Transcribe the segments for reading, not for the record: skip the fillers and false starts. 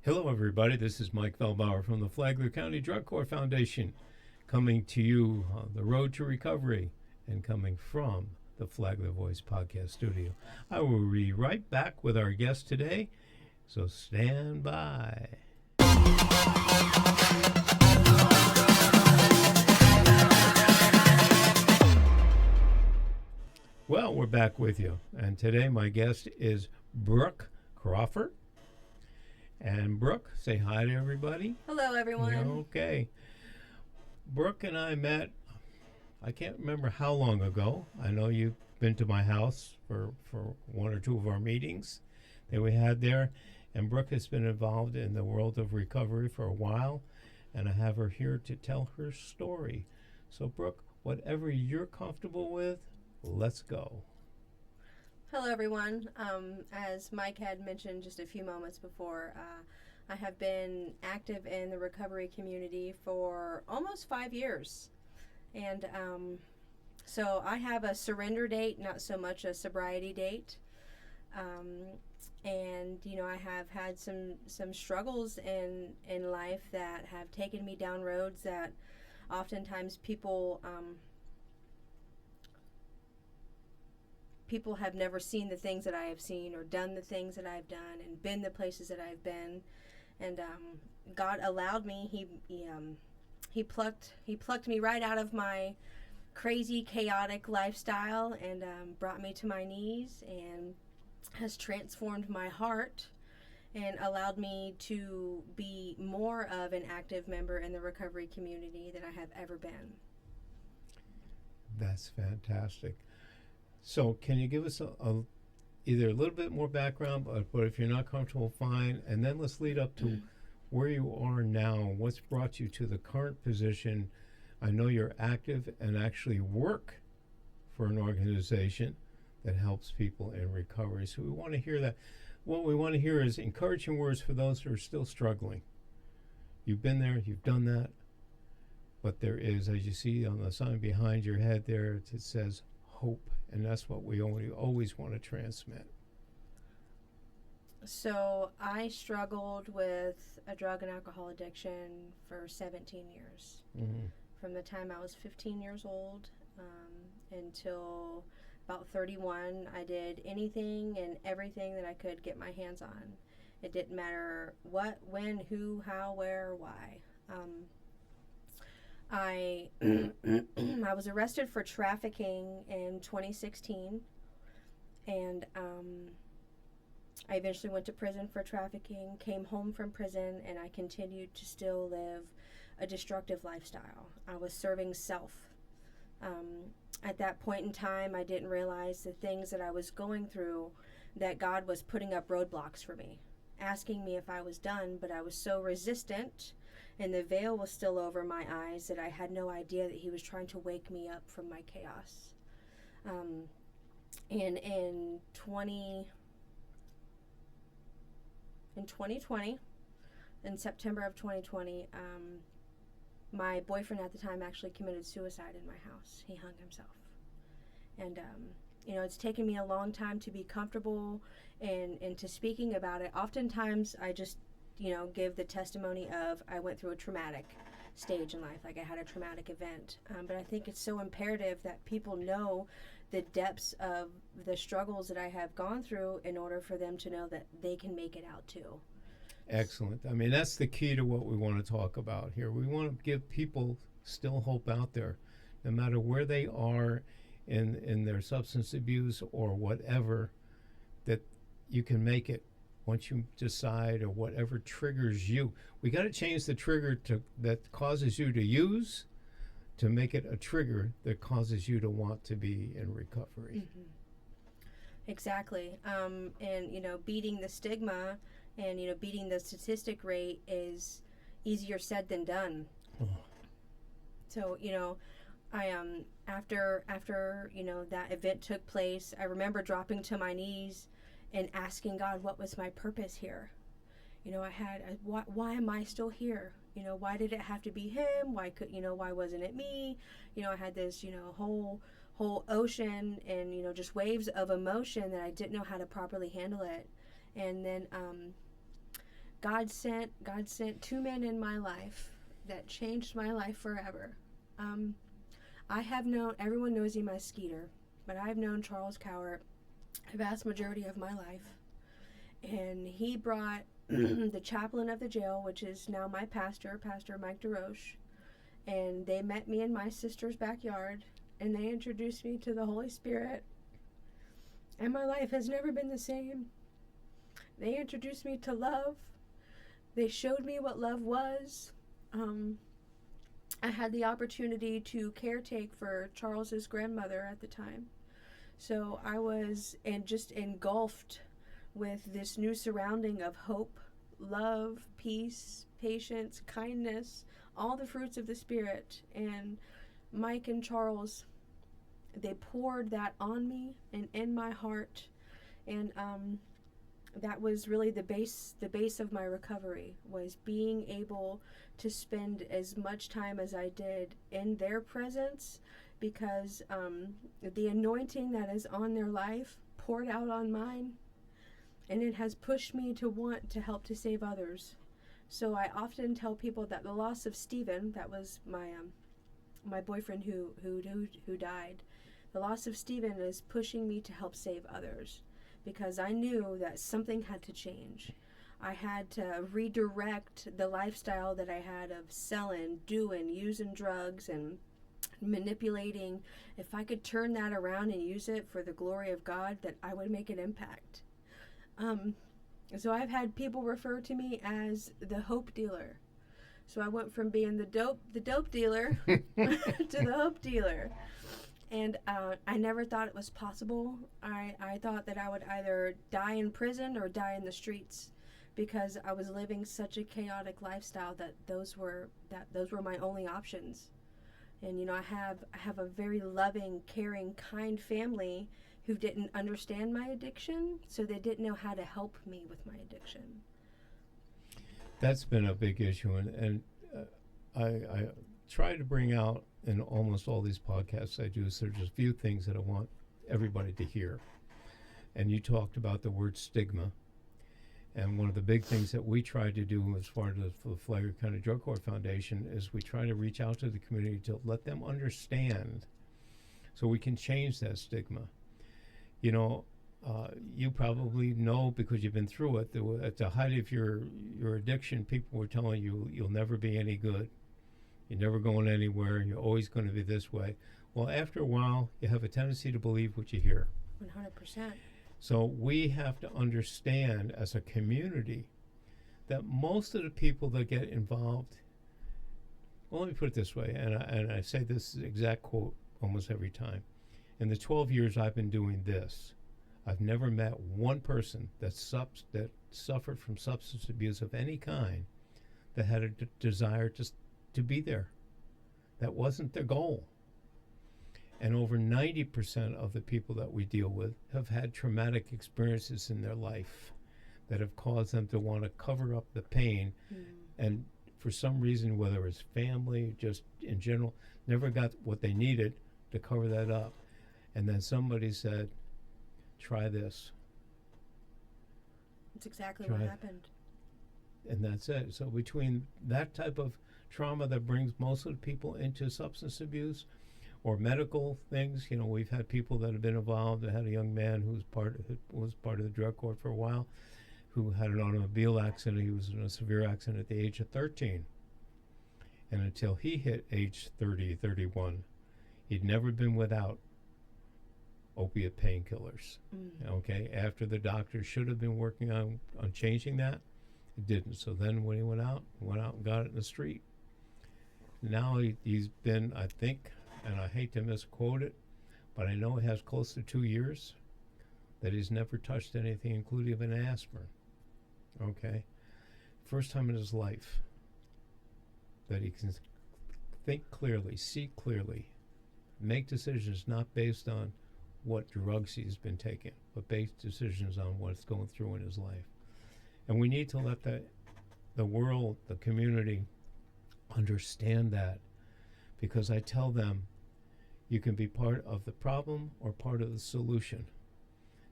Hello, everybody. This is Mike Feldbauer from the Flagler County Drug Court Foundation, coming to you on the road to recovery and coming from the Flagler Voice podcast studio. I will be right back with our guest today, so stand by. Well, we're back with you, and today my guest is Brook Crawford. And Brook, say hi to everybody. Hello, everyone. Okay. Brook and I met, I can't remember how long ago. I know you've been to my house for one or two of our meetings that we had there. And Brook has been involved in the world of recovery for a while. And I have her here to tell her story. So, Brook, whatever you're comfortable with, let's go. Hello, everyone. As Mike had mentioned just a few moments before, I have been active in the recovery community for almost 5 years. And so I have a surrender date, not so much a sobriety date. And, you know, I have had some struggles in life that have taken me down roads that oftentimes people have never seen the things that I have seen or done the things that I've done and been the places that I've been. And God allowed me. He plucked me right out of my crazy, chaotic lifestyle and brought me to my knees and has transformed my heart and allowed me to be more of an active member in the recovery community than I have ever been. That's fantastic. So can you give us either a little bit more background, but if you're not comfortable, fine, and then let's lead up to where you are now, what's brought you to the current position. I know you're active and actually work for an organization that helps people in recovery, so we want to hear that. What we want to hear is encouraging words for those who are still struggling. You've been there, you've done that, but there is, as you see on the sign behind your head there, it says hope. And that's what we always want to transmit. So I struggled with a drug and alcohol addiction for 17 years. Mm-hmm. From the time I was 15 years old until about 31, I did anything and everything that I could get my hands on. It didn't matter what, when, who, how, where, why. I was arrested for trafficking in 2016, and I eventually went to prison for trafficking, came home from prison, and I continued to still live a destructive lifestyle. I was serving self. At that point in time, I didn't realize the things that I was going through, that God was putting up roadblocks for me, asking me if I was done, but I was so resistant and the veil was still over my eyes that I had no idea that he was trying to wake me up from my chaos. And in 2020, in September of 2020, my boyfriend at the time actually committed suicide in my house. He hung himself. And, you know, it's taken me a long time to be comfortable and to speaking about it. Oftentimes I just, you know, give the testimony of I went through a traumatic stage in life, like I had a traumatic event. But I think it's so imperative that people know the depths of the struggles that I have gone through in order for them to know that they can make it out too. Excellent. I mean, that's the key to what we want to talk about here. We want to give people still hope out there, no matter where they are in their substance abuse or whatever, that you can make it. Once you decide, or whatever triggers you, we got to change the trigger that causes you to use, to make it a trigger that causes you to want to be in recovery. Mm-hmm. Exactly. And, you know, beating the stigma and, you know, beating the statistic rate is easier said than done. Oh. So, you know, I after you know, that event took place, I remember dropping to my knees and asking God, what was my purpose here? You know, why am I still here? You know, why did it have to be him? Why wasn't it me? You know, I had this, you know, whole ocean and, you know, just waves of emotion that I didn't know how to properly handle it. And then God sent two men in my life that changed my life forever. I have known, everyone knows him as Skeeter, but I've known Charles Cowart the vast majority of my life. And he brought the chaplain of the jail, which is now my pastor, Pastor Mike DeRoche, and they met me in my sister's backyard, and they introduced me to the Holy Spirit. And my life has never been the same. They introduced me to love. They showed me what love was. I had the opportunity to caretake for Charles's grandmother at the time. So I was just engulfed with this new surrounding of hope, love, peace, patience, kindness, all the fruits of the Spirit. And Mike and Charles, they poured that on me and in my heart. And that was really the base of my recovery, was being able to spend as much time as I did in their presence, because the anointing that is on their life poured out on mine, and it has pushed me to want to help to save others. So I often tell people that the loss of Stephen, that was my boyfriend who died, the loss of Stephen is pushing me to help save others, because I knew that something had to change. I had to redirect the lifestyle that I had of selling, doing, using drugs, and manipulating. If I could turn that around and use it for the glory of God, that I would make an impact. So I've had people refer to me as the hope dealer. So I went from being the dope dealer to the hope dealer. And I never thought it was possible. I thought that I would either die in prison or die in the streets, because I was living such a chaotic lifestyle that those were my only options. And I have a very loving, caring, kind family who didn't understand my addiction, so they didn't know how to help me with my addiction. That's been a big issue, and I try to bring out in almost all these podcasts I do, so there's a few things that I want everybody to hear. And you talked about the word stigma. And one of the big things that we try to do as part of the Flagler County Drug Court Foundation is we try to reach out to the community to let them understand, so we can change that stigma. You probably know, because you've been through it, at the height of your addiction, people were telling you you'll never be any good. You're never going anywhere. You're always going to be this way. Well, after a while, you have a tendency to believe what you hear. 100%. So we have to understand as a community that most of the people that get involved, well, let me put it this way, and I say this exact quote almost every time. In the 12 years I've been doing this, I've never met one person that suffered from substance abuse of any kind that had a desire to be there. That wasn't their goal. And over 90% of the people that we deal with have had traumatic experiences in their life that have caused them to want to cover up the pain. And for some reason, whether it's family, just in general, never got what they needed to cover that up. And then somebody said, try this. That's exactly what happened. And that's it. So between that type of trauma that brings most of the people into substance abuse or medical things, we've had people that have been involved. I had a young man who was part of the drug court for a while, who had an automobile accident. He was in a severe accident at the age of 13. And until he hit age 30, 31, he'd never been without opiate painkillers. Okay, after the doctor should have been working on changing that, it didn't. So then when he went out and got it in the street. Now he's been, I think, and I hate to misquote it, but I know it has close to 2 years that he's never touched anything, including an aspirin. Okay, first time in his life that he can think clearly, see clearly, make decisions not based on what drugs he's been taking, but based decisions on what's going through in his life. And we need to let the world, the community, understand that, because I tell them you can be part of the problem or part of the solution.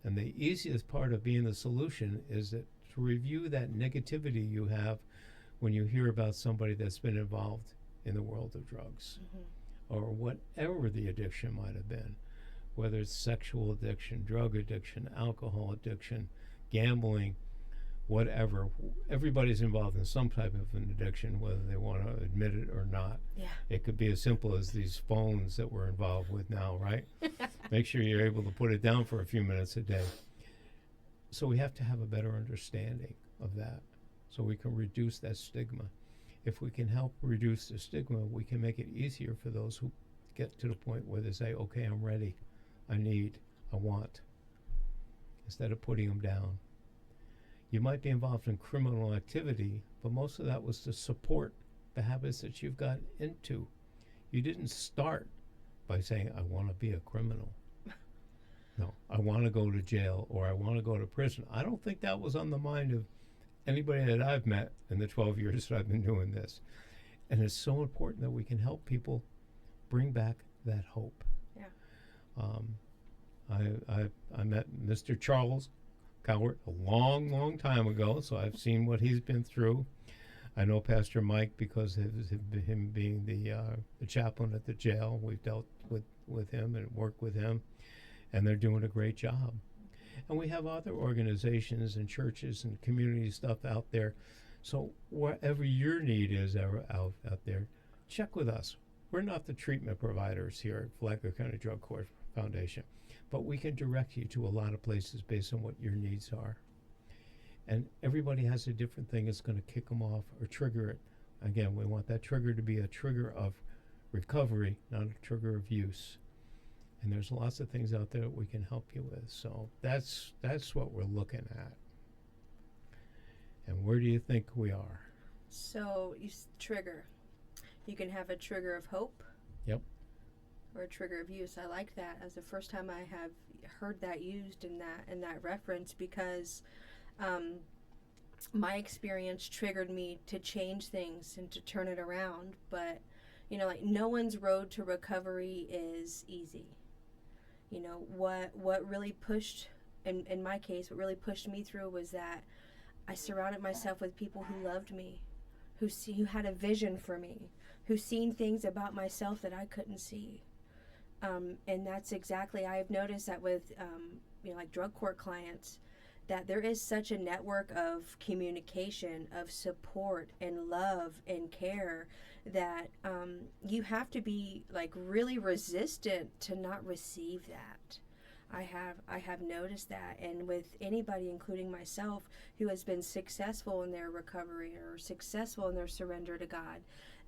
And the easiest part of being the solution is that to review that negativity you have when you hear about somebody that's been involved in the world of drugs, or whatever the addiction might have been, whether it's sexual addiction, drug addiction, alcohol addiction, gambling, whatever. Everybody's involved in some type of an addiction, whether they want to admit it or not. Yeah. It could be as simple as these phones that we're involved with now, right? Make sure you're able to put it down for a few minutes a day. So we have to have a better understanding of that so we can reduce that stigma. If we can help reduce the stigma, we can make it easier for those who get to the point where they say, okay, I'm ready, I need, I want, instead of putting them down. You might be involved in criminal activity, but most of that was to support the habits that you've got into. You didn't start by saying, I want to be a criminal. No, I want to go to jail, or I want to go to prison. I don't think that was on the mind of anybody that I've met in the 12 years that I've been doing this. And it's so important that we can help people bring back that hope. Yeah. I met Mr. Charles Cowart a long, long time ago, so I've seen what he's been through. I know Pastor Mike because of him being the chaplain at the jail. We've dealt with him and worked with him, and they're doing a great job. And we have other organizations and churches and community stuff out there. So whatever your need is out there, check with us. We're not the treatment providers here at Flagler County Drug Court Foundation, but we can direct you to a lot of places based on what your needs are. And everybody has a different thing that's going to kick them off or trigger it. Again, we want that trigger to be a trigger of recovery, not a trigger of use. And there's lots of things out there that we can help you with. So that's what we're looking at. And where do you think we are? So, trigger. You can have a trigger of hope. Yep. Or a trigger of use. I like that as the first time I have heard that used in that reference, because my experience triggered me to change things and to turn it around. But, like, no one's road to recovery is easy. What really pushed, in my case, what really pushed me through was that I surrounded myself with people who loved me, who had a vision for me, who seen things about myself that I couldn't see. And that's exactly, I've noticed that with, like drug court clients, that there is such a network of communication, of support and love and care, that you have to be like really resistant to not receive that. I have noticed that, and with anybody, including myself, who has been successful in their recovery or successful in their surrender to God,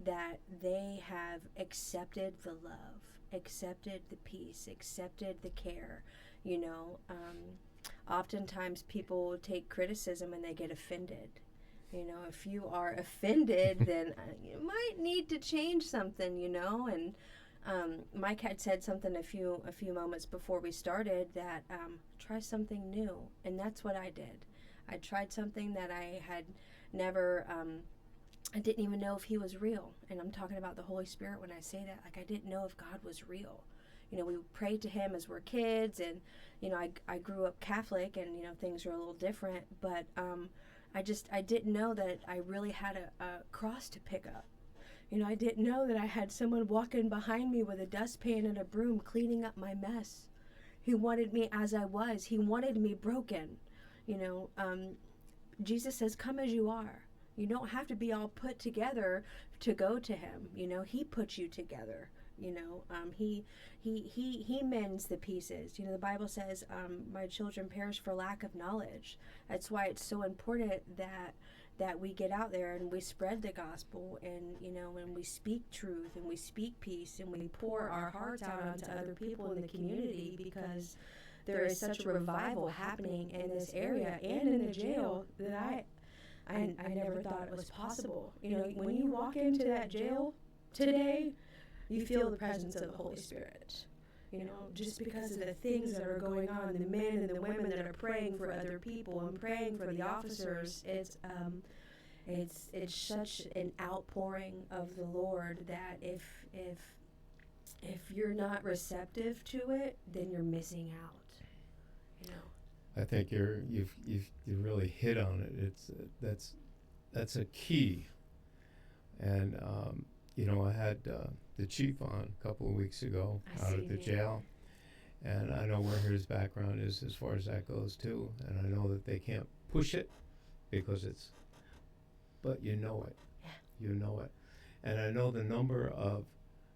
that they have accepted the love, accepted the peace, accepted the care. Oftentimes people take criticism and they get offended. If you are offended, then you might need to change something, and Mike had said something a few moments before we started, that try something new, and that's what I did. I tried something that I had never, I didn't even know if he was real, and I'm talking about the Holy Spirit when I say that. Like, I didn't know if God was real. We prayed to him as we're kids, and I grew up Catholic, and things were a little different, but I didn't know that I really had a cross to pick up. I didn't know that I had someone walking behind me with a dustpan and a broom cleaning up my mess. He wanted me as I was. He wanted me broken. Jesus says, come as you are. You don't have to be all put together to go to him. He puts you together. He mends the pieces. The Bible says, my children perish for lack of knowledge. That's why it's so important that we get out there and we spread the gospel, and and we speak truth and we speak peace, and we pour our hearts out onto other people in the community, because there is such a revival happening in this area and in the jail that I never thought it was possible. When you walk into that jail today, you feel the presence of the Holy Spirit. Just because of the things that are going on, the men and the women that are praying for other people and praying for the officers, it's such an outpouring of the Lord that if you're not receptive to it, then you're missing out. I think you've really hit on it. It's that's a key. And I had the chief on a couple of weeks ago out of the jail, and I know where his background is as far as that goes too. And I know that they can't push it because but you know it. Yeah. You know it. And I know the number of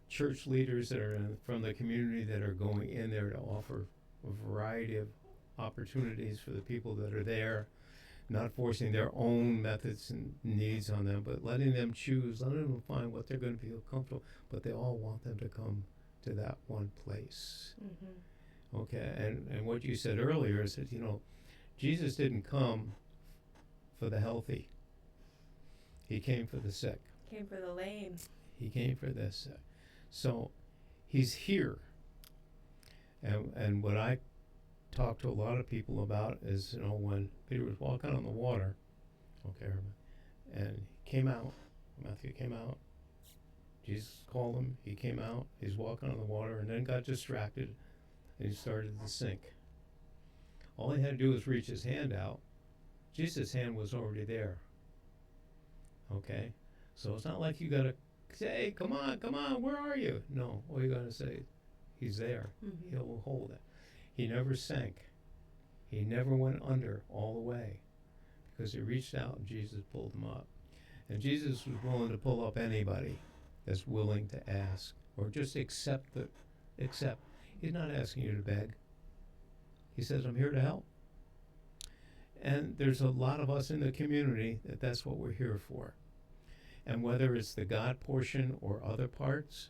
church leaders that are from the community that are going in there to offer a variety of opportunities for the people that are there, not forcing their own methods and needs on them, but letting them choose, letting them find what they're going to feel comfortable, but they all want them to come to that one place. Mm-hmm. Okay, and what you said earlier is that, Jesus didn't come for the healthy. He came for the sick. Came for the lame. He came for the sick. So he's here. And what I talk to a lot of people about is, when Peter was walking on the water, and he came out, Matthew came out, Jesus called him, he came out, he's walking on the water, and then got distracted, and he started to sink. All he had to do was reach his hand out. Jesus' hand was already there. Okay? So it's not like you got to say, hey, come on, where are you? No, all you got to say, he's there. Mm-hmm. He'll hold it. He never sank. He never went under all the way because he reached out and Jesus pulled him up. And Jesus was willing to pull up anybody that's willing to ask or just accept. He's not asking you to beg. He says, I'm here to help. And there's a lot of us in the community that's what we're here for. And whether it's the God portion or other parts,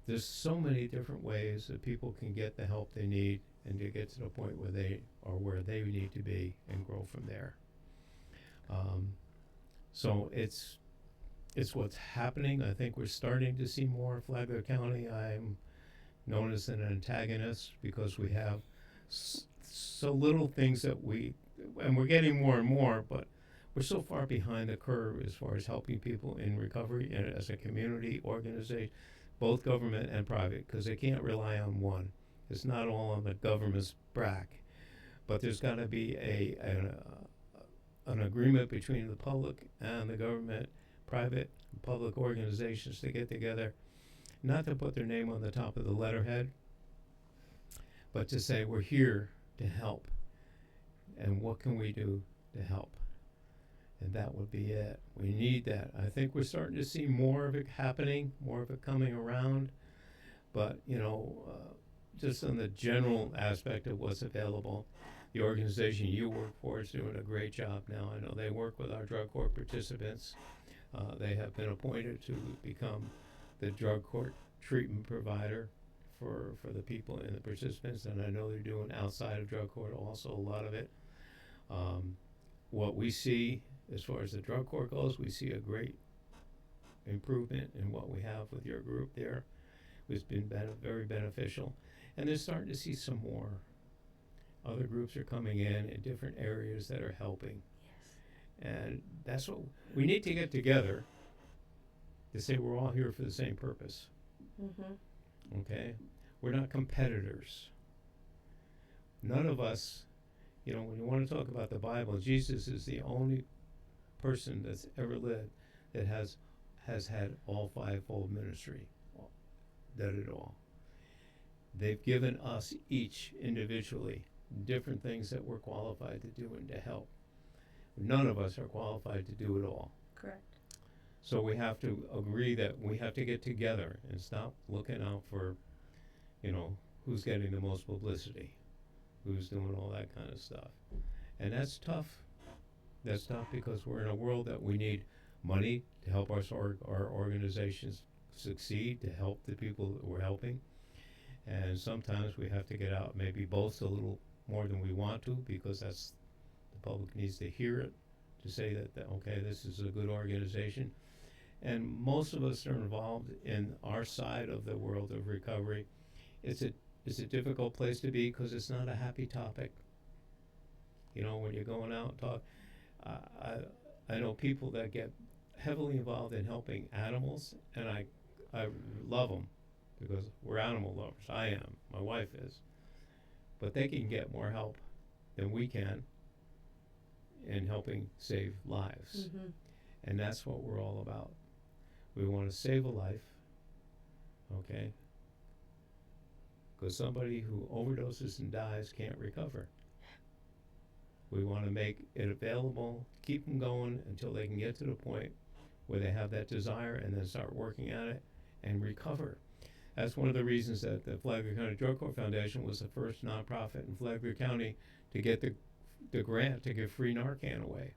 there's so many different ways that people can get the help they need and to get to the point where they are where they need to be and grow from there. So it's what's happening. I think we're starting to see more. Flagler County, I'm known as an antagonist because we have so little things that and we're getting more and more, but we're so far behind the curve as far as helping people in recovery and as a community organization, both government and private, because they can't rely on one. It's not all on the government's back, but there's got to be an agreement between the public and the government, private and public organizations to get together, not to put their name on the top of the letterhead, but to say we're here to help, and what can we do to help? And that would be it. We need that. I think we're starting to see more of it happening, more of it coming around. But, just on the general aspect of what's available, the organization you work for is doing a great job now. I know they work with our drug court participants. They have been appointed to become the drug court treatment provider for the people and the participants. And I know they're doing outside of drug court also a lot of it. What we see as far as the drug court goes, we see a great improvement in what we have with your group there. It's been very beneficial. And they're starting to see some more. Other groups are coming in different areas that are helping. Yes. And that's what we need to get together to say we're all here for the same purpose. Mm-hmm. Okay? We're not competitors. None of us, when you want to talk about the Bible, Jesus is the only person that's ever lived that has had all fivefold ministry, done it all. They've given us each individually different things that we're qualified to do and to help. None of us are qualified to do it all. Correct. So we have to agree that we have to get together and stop looking out for, who's getting the most publicity, who's doing all that kind of stuff. And that's tough. That's tough because we're in a world that we need money to help our organizations succeed, to help the people that we're helping. And sometimes we have to get out, maybe boast a little more than we want to, because the public needs to hear it, to say that okay, this is a good organization. And most of us are involved in our side of the world of recovery. It's a difficult place to be because it's not a happy topic. When you're going out and talk, I know people that get heavily involved in helping animals, and I love them because we're animal lovers. I am. My wife is. But they can get more help than we can in helping save lives. Mhm. And that's what we're all about. We want to save a life, okay? Because somebody who overdoses and dies can't recover. We want to make it available, keep them going until they can get to the point where they have that desire and then start working at it and recover. That's one of the reasons that the Flagler County Drug Court Foundation was the first nonprofit in Flagler County to get the grant to give free Narcan away.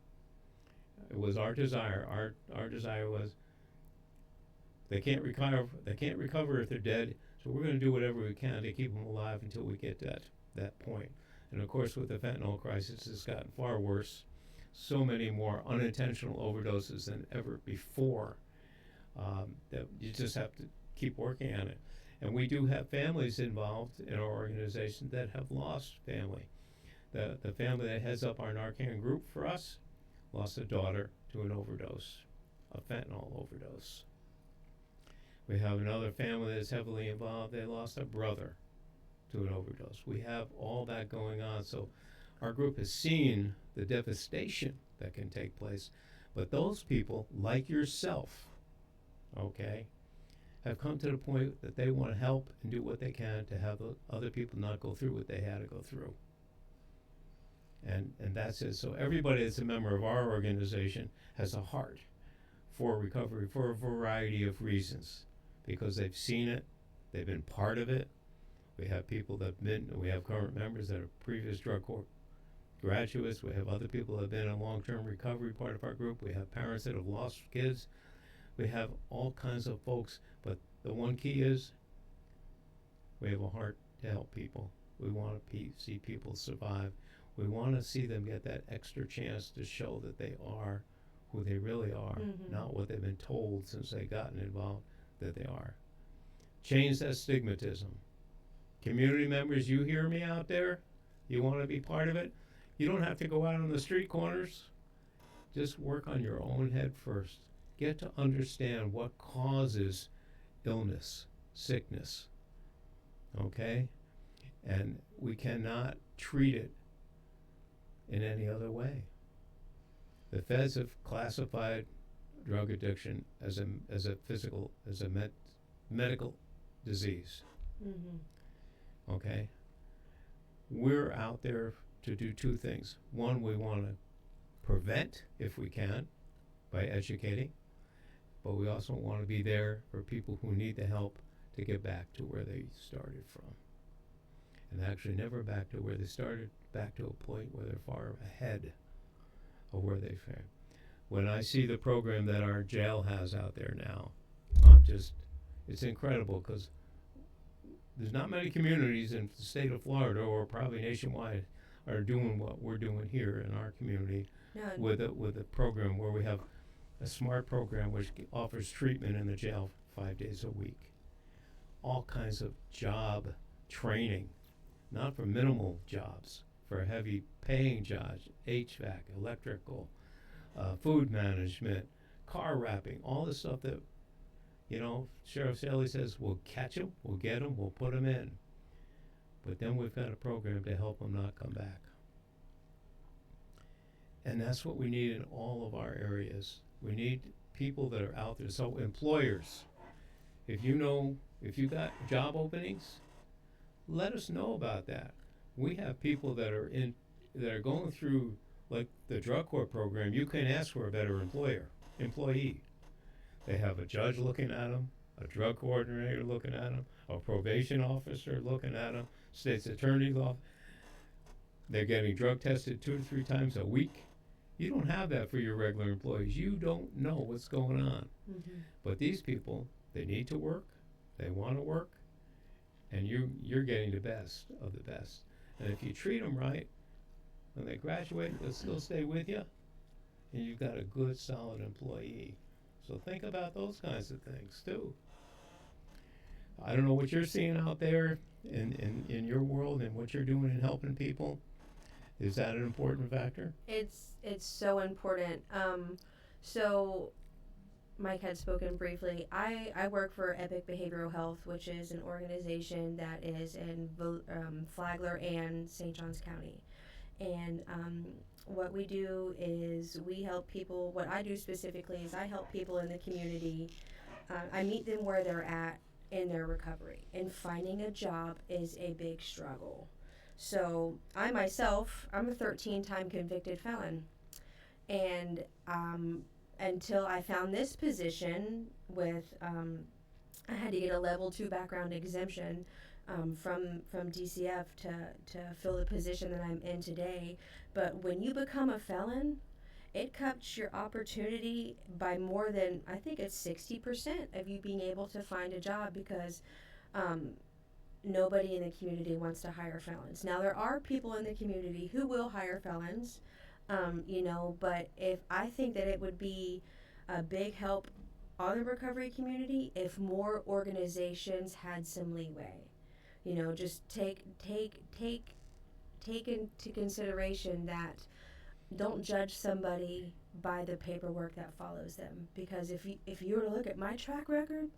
It was our desire. Our desire was they can't recover if they're dead, so we're going to do whatever we can to keep them alive until we get that point. And of course, with the fentanyl crisis, it's gotten far worse. So many more unintentional overdoses than ever before that you just have to keep working on it. And we do have families involved in our organization that have lost family. The family that heads up our Narcan group for us lost a daughter to an overdose, a fentanyl overdose. We have another family that's heavily involved. They lost a brother to an overdose. We have all that going on. So our group has seen the devastation that can take place. But those people, like yourself, okay, have come to the point that they want to help and do what they can to have other people not go through what they had to go through. And that's it. So everybody that's a member of our organization has a heart for recovery for a variety of reasons, because they've seen it, they've been part of it. We have people we have current members that are previous drug court graduates. We have other people that have been in long-term recovery part of our group. We have parents that have lost kids. We have all kinds of folks, but the one key is we have a heart to help people. We want to see people survive. We want to see them get that extra chance to show that they are who they really are, not what they've been told since they've gotten involved that they are. Change that stigmatism. Community members, you hear me out there? You want to be part of it? You don't have to go out on the street corners. Just work on your own head first. Get to understand what causes illness, sickness, okay? And we cannot treat it in any other way. The feds have classified drug addiction as a medical disease. Okay? We're out there to do two things. One, we want to prevent if we can by educating, but we also want to be there for people who need the help to get back to where they started from. And actually never back to where they started, back to a point where they're far ahead of where they fared. When I see the program that our jail has out there now, it's incredible, because there's not many communities in the state of Florida, or probably nationwide, are doing what we're doing here in our community with a program where we have a SMART program which offers treatment in the jail 5 days a week. All kinds of job training, not for minimal jobs, for heavy paying jobs, HVAC, electrical, food management, car wrapping, all the stuff that, Sheriff Sally says, we'll catch them, we'll get them, we'll put them in. But then we've got a program to help them not come back. And that's what we need in all of our areas. We need people that are out there. So employers, if you got job openings, let us know about that. We have people that are going through, like the drug court program. You can ask for a better employee. They have a judge looking at them, a drug coordinator looking at them, a probation officer looking at them, state's attorney's office. They're getting drug tested 2 to 3 times a week. You don't have that for your regular employees. You don't know what's going on. But these people, they need to work, they want to work, and you're getting the best of the best. And if you treat them right, when they graduate, they'll still stay with you, and you've got a good, solid employee. So think about those kinds of things too. I don't know what you're seeing out there in your world and what you're doing in helping people. Is that an important factor? It's so important. So Mike had spoken briefly. I work for Epic Behavioral Health, which is an organization that is in Flagler and St. Johns County. And what we do is we help people. What I do specifically is I help people in the community. I meet them where they're at in their recovery. And finding a job is a big struggle. So I myself, I'm a 13-time convicted felon. And until I found this position with, I had to get a level 2 background exemption from DCF to fill the position that I'm in today. But when you become a felon, it cuts your opportunity by more than, I think it's 60% of you being able to find a job, because nobody in the community wants to hire felons. Now, there are people in the community who will hire felons, but if I think that it would be a big help on the recovery community if more organizations had some leeway. Just take into consideration that don't judge somebody by the paperwork that follows them. Because if you were to look at my track record,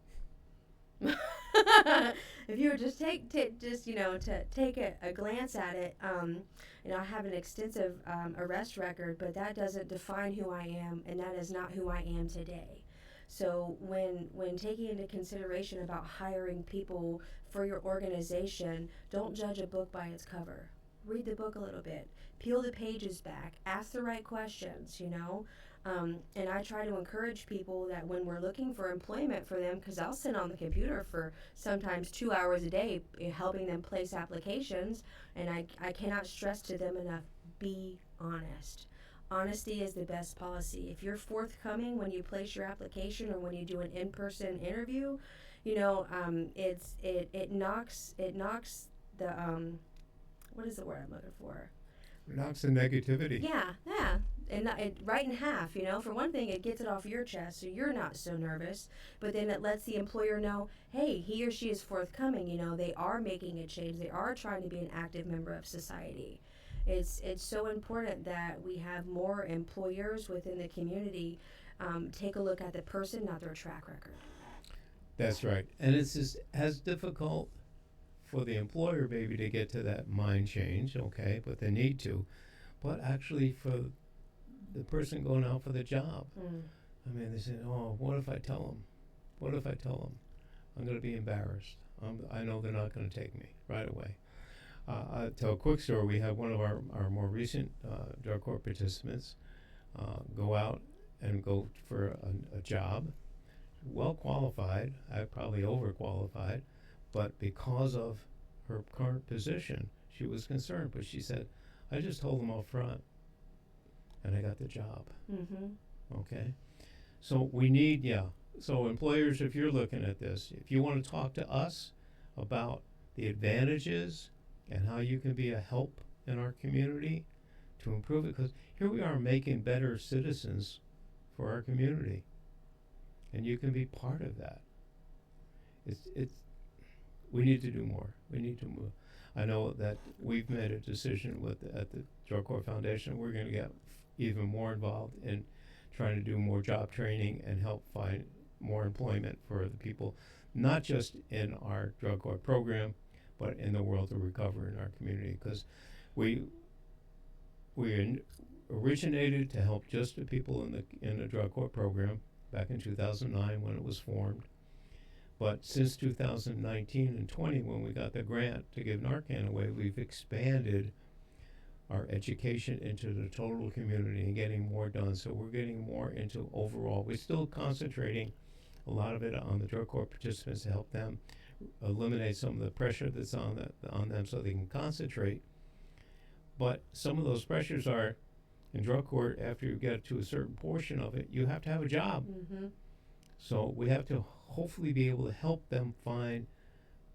if you were just to take a glance at it, I have an extensive arrest record, but that doesn't define who I am, and that is not who I am today. So when taking into consideration about hiring people for your organization, don't judge a book by its cover. Read the book a little bit. Peel the pages back. Ask the right questions, And I try to encourage people that when we're looking for employment for them, because I'll sit on the computer for sometimes 2 hours a day helping them place applications, and I cannot stress to them enough, be honest. Honesty is the best policy. If you're forthcoming when you place your application or when you do an in-person interview, it knocks the what is the word I'm looking for? It knocks the negativity. Yeah, and it right in half. For one thing, it gets it off your chest, so you're not so nervous. But then it lets the employer know, hey, he or she is forthcoming. They are making a change. They are trying to be an active member of society. It's so important that we have more employers within the community take a look at the person, not their track record. That's right. And it's just as difficult for the employer maybe to get to that mind change, okay, but they need to. But actually for the person going out for the job, I mean, they say, oh, what if I tell them? What if I tell them? I'm going to be embarrassed. I know they're not going to take me right away. I'll tell a quick story. We had one of our more recent drug court participants go out and go for a job, well qualified, probably overqualified, but because of her current position, she was concerned. But she said, I just told them up front, and I got the job. Mm-hmm. Okay? So we need, so employers, if you're looking at this, if you want to talk to us about the advantages and how you can be a help in our community to improve it, because here we are making better citizens for our community, and you can be part of that. We need to do more. We need to move. I know that we've made a decision at the Drug Court Foundation. We're going to get even more involved in trying to do more job training and help find more employment for the people, not just in our drug court program, but in the world of recovery in our community. Because we originated to help just the people in the drug court program back in 2009 when it was formed. But since 2019 and 20, when we got the grant to give Narcan away, we've expanded our education into the total community and getting more done. So we're getting more into overall. We're still concentrating a lot of it on the drug court participants to help them eliminate some of the pressure that's on them so they can concentrate. But some of those pressures are in drug court, after you get to a certain portion of it, you have to have a job. Mm-hmm. So we have to hopefully be able to help them find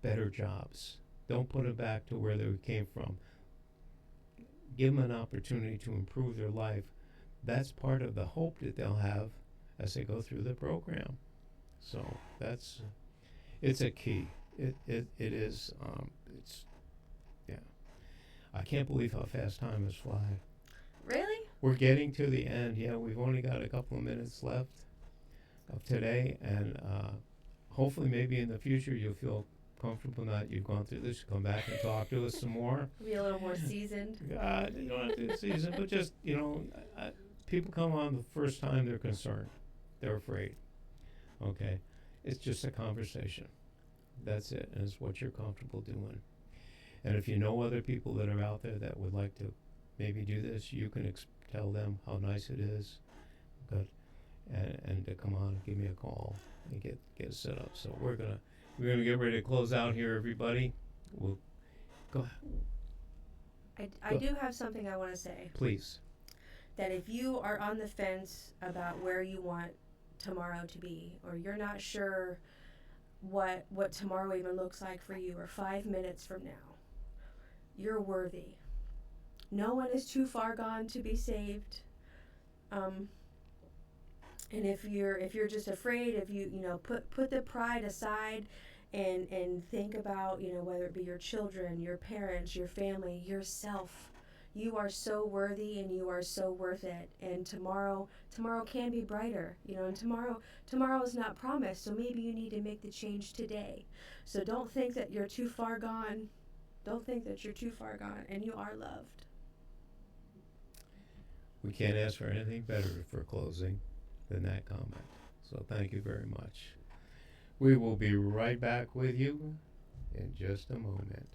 better jobs. Don't put them back to where they came from. Give them an opportunity to improve their life. That's part of the hope that they'll have as they go through the program. So it's a key. It is. I can't believe how fast time is flying. Really? We're getting to the end. Yeah, we've only got a couple of minutes left of today, and hopefully maybe in the future you'll feel comfortable that you've gone through this, you come back and talk to us some more. Be a little more seasoned. God, you don't have to season, but just, people come on the first time they're concerned. They're afraid. Okay? It's just a conversation. That's it. And it's what you're comfortable doing. And if you know other people that are out there that would like to maybe do this, you can tell them how nice it is. But and to come on and give me a call and get it set up. So we're gonna get ready to close out here, everybody. We'll go ahead. I do have something I want to say. Please. That if you are on the fence about where you want tomorrow to be, or you're not sure what tomorrow even looks like for you, or 5 minutes from now, you're worthy. No one is too far gone to be saved. And if you're just afraid, if you put the pride aside and think about, whether it be your children, your parents, your family, yourself. You are so worthy and you are so worth it. And tomorrow can be brighter, and tomorrow is not promised. So maybe you need to make the change today. So don't think that you're too far gone. Don't think that you're too far gone, and you are loved. We can't ask for anything better for closing than that comment. So thank you very much. We will be right back with you in just a moment.